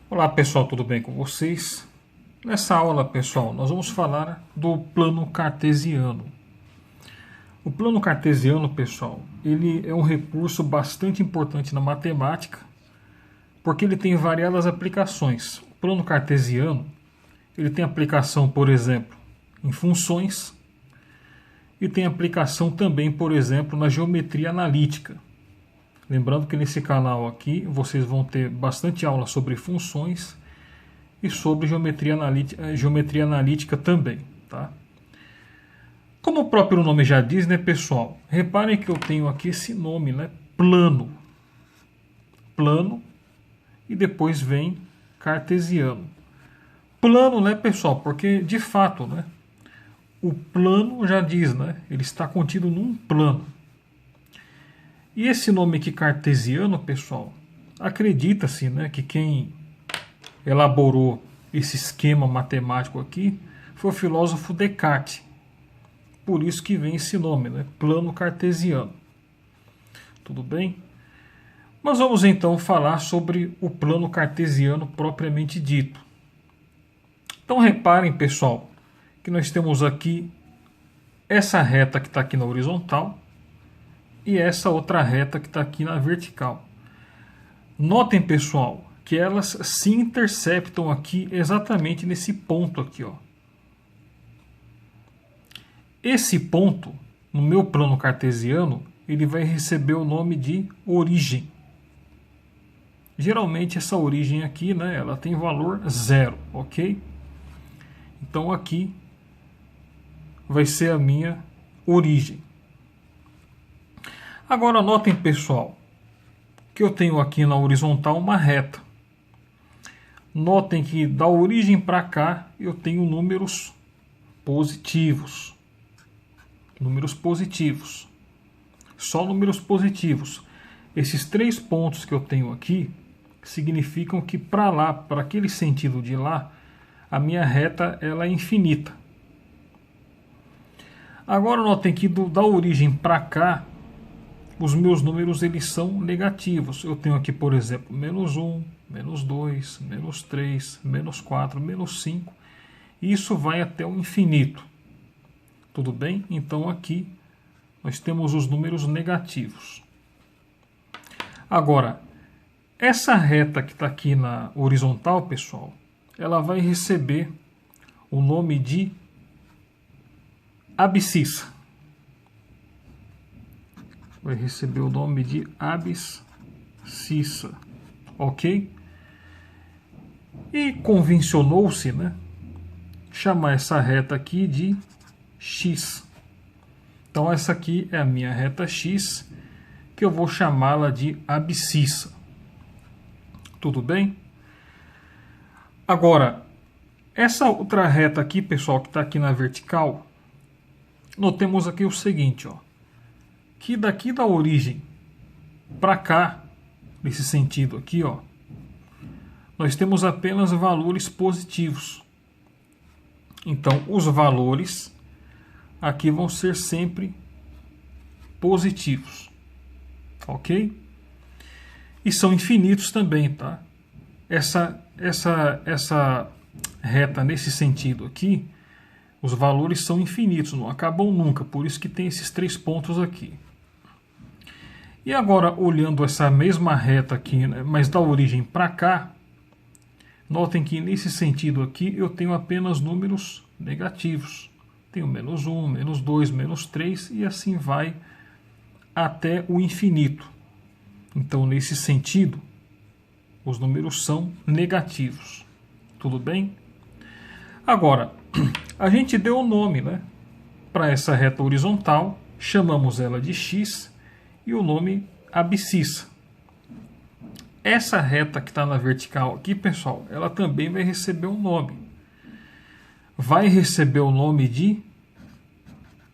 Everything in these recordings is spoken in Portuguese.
Olá pessoal, tudo bem com vocês? Nessa aula, pessoal, nós vamos falar do plano cartesiano. O plano cartesiano, pessoal, ele é um recurso bastante importante na matemática, porque ele tem variadas aplicações. O plano cartesiano, ele tem aplicação, por exemplo, em funções e tem aplicação também, por exemplo, na geometria analítica. Lembrando que nesse canal aqui vocês vão ter bastante aula sobre funções e sobre geometria analítica também, tá? Como o próprio nome já diz, né, pessoal? Reparem que eu tenho aqui esse nome, né? Plano. Plano e depois vem cartesiano. Plano, né, pessoal? Porque de fato, né? O plano já diz, né? Ele está contido num plano. E esse nome aqui cartesiano, pessoal, acredita-se, né, que quem elaborou esse esquema matemático aqui foi o filósofo Descartes. Por isso que vem esse nome, né, plano cartesiano. Tudo bem? Mas vamos então falar sobre o plano cartesiano propriamente dito. Então reparem, pessoal, que nós temos aqui essa reta que está aqui na horizontal e essa outra reta que está aqui na vertical. Notem, pessoal, que elas se interceptam aqui exatamente nesse ponto aqui, ó. Esse ponto, no meu plano cartesiano, ele vai receber o nome de origem. Geralmente essa origem aqui, né, ela tem valor zero, ok? Então aqui vai ser a minha origem. Agora notem, pessoal, que eu tenho aqui na horizontal uma reta. Notem que da origem para cá eu tenho números positivos. Números positivos. Só números positivos. Esses 3 pontos que eu tenho aqui significam que para lá, para aquele sentido de lá, a minha reta ela é infinita. Agora notem que da origem para cá, os meus números eles são negativos. Eu tenho aqui, por exemplo, menos 1, menos 2, menos 3, menos 4, menos 5. E isso vai até o infinito. Tudo bem? Então aqui nós temos os números negativos. Agora, essa reta que está aqui na horizontal, pessoal, ela vai receber o nome de abscissa. Vai receber o nome de abscissa, ok? E convencionou-se, né, chamar essa reta aqui de x. Então essa aqui é a minha reta x, que eu vou chamá-la de abscissa. Tudo bem? Agora, essa outra reta aqui, pessoal, que está aqui na vertical, notemos aqui o seguinte, ó, que daqui da origem para cá, nesse sentido aqui, ó, nós temos apenas valores positivos. Então, os valores aqui vão ser sempre positivos, ok? E são infinitos também, tá? Essa reta nesse sentido aqui, os valores são infinitos, não acabam nunca, por isso que tem esses 3 pontos aqui. E agora, olhando essa mesma reta aqui, né, mas da origem para cá, notem que nesse sentido aqui eu tenho apenas números negativos. Tenho menos 1, menos 2, menos 3 e assim vai até o infinito. Então, nesse sentido, os números são negativos. Tudo bem? Agora, a gente deu o nome, né, para essa reta horizontal, chamamos ela de x e o nome abscissa. Essa reta que está na vertical aqui, pessoal, ela também vai receber um nome. Vai receber o nome de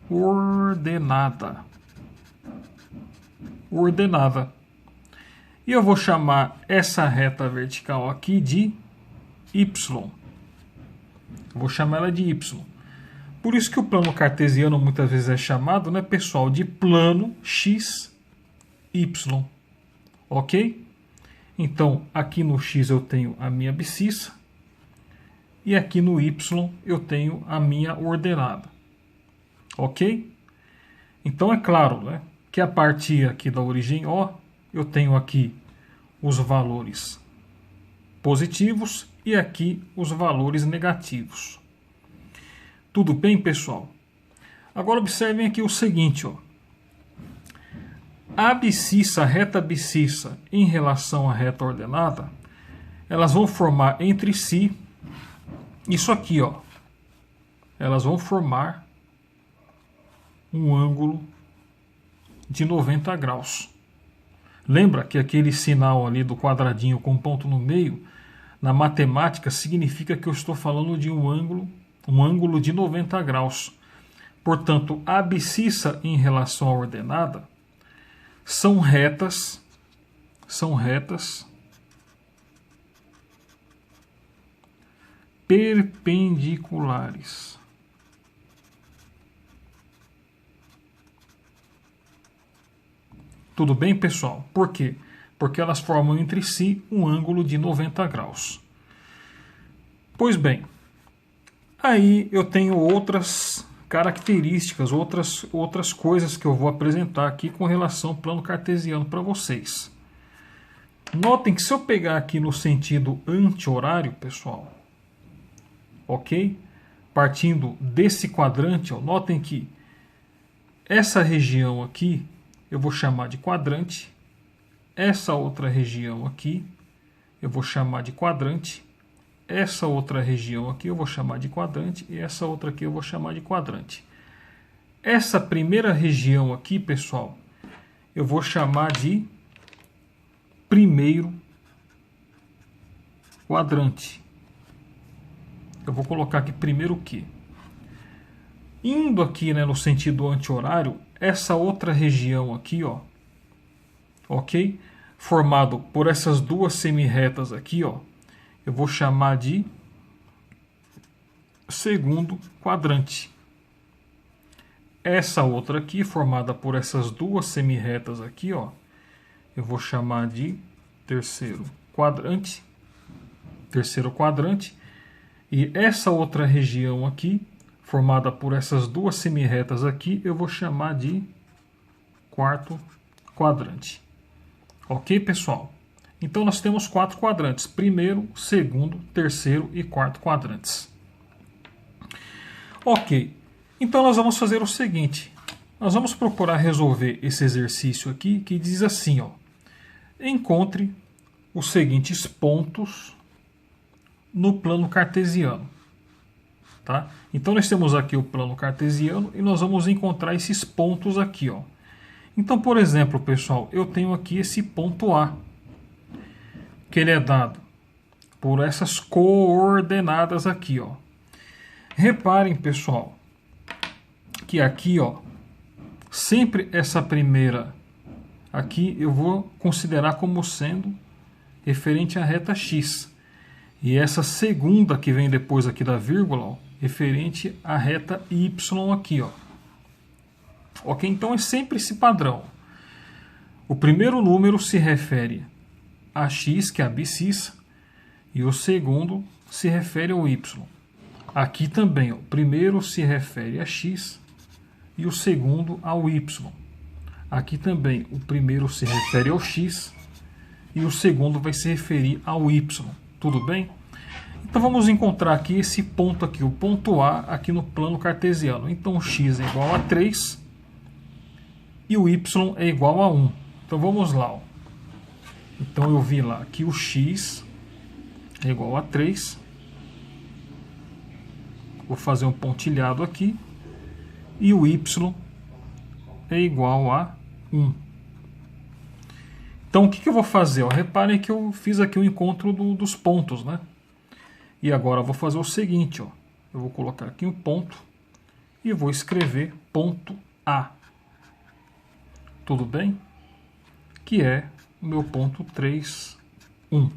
ordenada. Ordenada. E eu vou chamar essa reta vertical aqui de y. Vou chamar ela de y. Por isso que o plano cartesiano muitas vezes é chamado, né, pessoal, de plano x, y. Ok? Então, aqui no x eu tenho a minha abscissa e aqui no y eu tenho a minha ordenada. Ok? Então, é claro, né, que a partir aqui da origem O, eu tenho aqui os valores positivos e aqui os valores negativos. Tudo bem, pessoal? Agora observem aqui o seguinte, ó. A abscissa, a reta abscissa em relação à reta ordenada, elas vão formar entre si isso aqui, ó. Elas vão formar um ângulo de 90 graus. Lembra que aquele sinal ali do quadradinho com ponto no meio, na matemática significa que eu estou falando de um ângulo de 90 graus. Portanto, a abscissa em relação à ordenada são retas perpendiculares. Tudo bem, pessoal? Por quê? Porque elas formam entre si um ângulo de 90 graus. Pois bem, aí eu tenho outras características, outras coisas que eu vou apresentar aqui com relação ao plano cartesiano para vocês. Notem que se eu pegar aqui no sentido anti-horário, pessoal, ok? Partindo desse quadrante, ó, notem que essa região aqui eu vou chamar de quadrante, essa outra região aqui eu vou chamar de quadrante, essa outra região aqui eu vou chamar de quadrante e essa outra aqui eu vou chamar de quadrante. Essa primeira região aqui, pessoal, eu vou chamar de primeiro quadrante. Eu vou colocar aqui primeiro o quê? Indo aqui, né, no sentido anti-horário, essa outra região aqui, ó, ok? Formado por essas duas semirretas aqui, ó, eu vou chamar de segundo quadrante. Essa outra aqui, formada por essas duas semirretas aqui, ó, eu vou chamar de terceiro quadrante. E essa outra região aqui, formada por essas duas semirretas aqui, eu vou chamar de quarto quadrante. Ok, pessoal? Então nós temos 4 quadrantes: primeiro, segundo, terceiro e quarto quadrantes. Ok, então nós vamos fazer o seguinte: nós vamos procurar resolver esse exercício aqui que diz assim, ó: encontre os seguintes pontos no plano cartesiano. Tá? Então nós temos aqui o plano cartesiano e nós vamos encontrar esses pontos aqui, ó. Então, por exemplo, pessoal, eu tenho aqui esse ponto A, que ele é dado por essas coordenadas aqui, ó. Reparem, pessoal, que aqui, ó, sempre essa primeira aqui eu vou considerar como sendo referente à reta x. E essa segunda que vem depois aqui da vírgula, ó, referente à reta y aqui, ó. Ok? Então é sempre esse padrão. O primeiro número se refere a x, que é a abscissa, e o segundo se refere ao y. Aqui também, ó, o primeiro se refere a x e o segundo ao y. Aqui também o primeiro se refere ao x e o segundo vai se referir ao y. Tudo bem? Então vamos encontrar aqui esse ponto aqui, o ponto A, aqui no plano cartesiano. Então o x é igual a 3 e o y é igual a 1. Então vamos lá, ó. Então eu vi lá que o x é igual a 3. Vou fazer um pontilhado aqui. E o y é igual a 1. Então o que eu vou fazer? Ó, reparem que eu fiz aqui o encontro dos pontos, né? E agora eu vou fazer o seguinte, ó. Eu vou colocar aqui um ponto e vou escrever ponto A. Tudo bem? Que é o meu ponto 3, 1.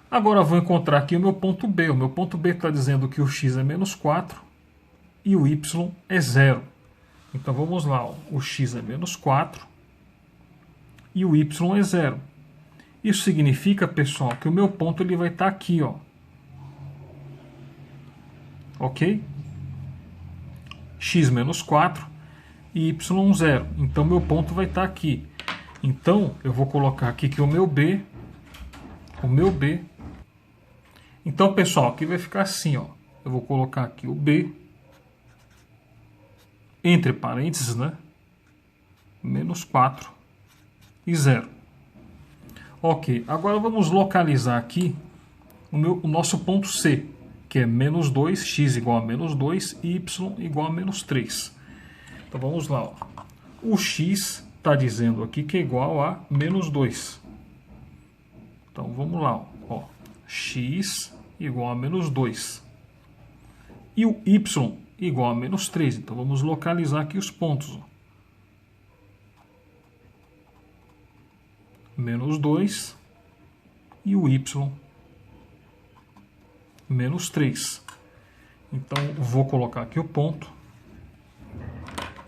Agora eu vou encontrar aqui o meu ponto B. O meu ponto B está dizendo que o x é menos 4 e o y é 0. Então vamos lá, ó. O x é menos 4 e o y é 0. Isso significa, pessoal, que o meu ponto ele vai estar aqui, ó. Ok? X menos 4 e Y 0. Então, meu ponto vai estar aqui. Então, eu vou colocar aqui que o meu B. Então, pessoal, aqui vai ficar assim, ó. Eu vou colocar aqui o B, entre parênteses, né? Menos 4 e 0. Ok, agora vamos localizar aqui o nosso ponto C, que é menos 2, x igual a menos 2 e y igual a menos 3. Então vamos lá. Ó. O x está dizendo aqui que é igual a menos 2. Então vamos lá. Ó. X igual a menos 2. E o y igual a menos 3. Então vamos localizar aqui os pontos. Ó. Menos 2 e o y menos 3. Então vou colocar aqui o ponto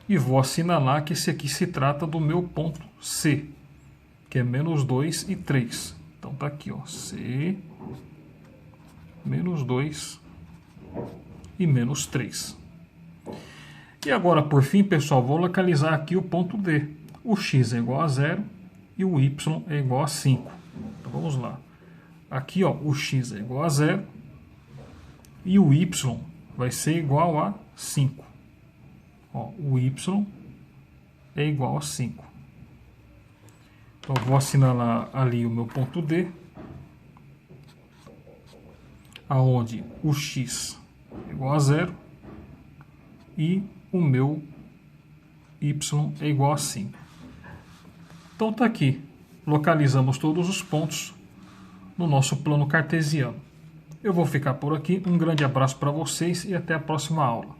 e vou assinalar que esse aqui se trata do meu ponto C, que é menos 2 e 3. Então tá aqui, ó, C, menos 2 e menos 3. E agora, por fim, pessoal, vou localizar aqui o ponto D. O x é igual a 0 e o y é igual a 5. Então vamos lá. Aqui, ó, o x é igual a 0 e o y vai ser igual a 5. Ó, o y é igual a 5. Então vou assinalar ali o meu ponto D, aonde o x é igual a 0 e o meu y é igual a 5. Então está aqui, localizamos todos os pontos no nosso plano cartesiano. Eu vou ficar por aqui, um grande abraço para vocês e até a próxima aula.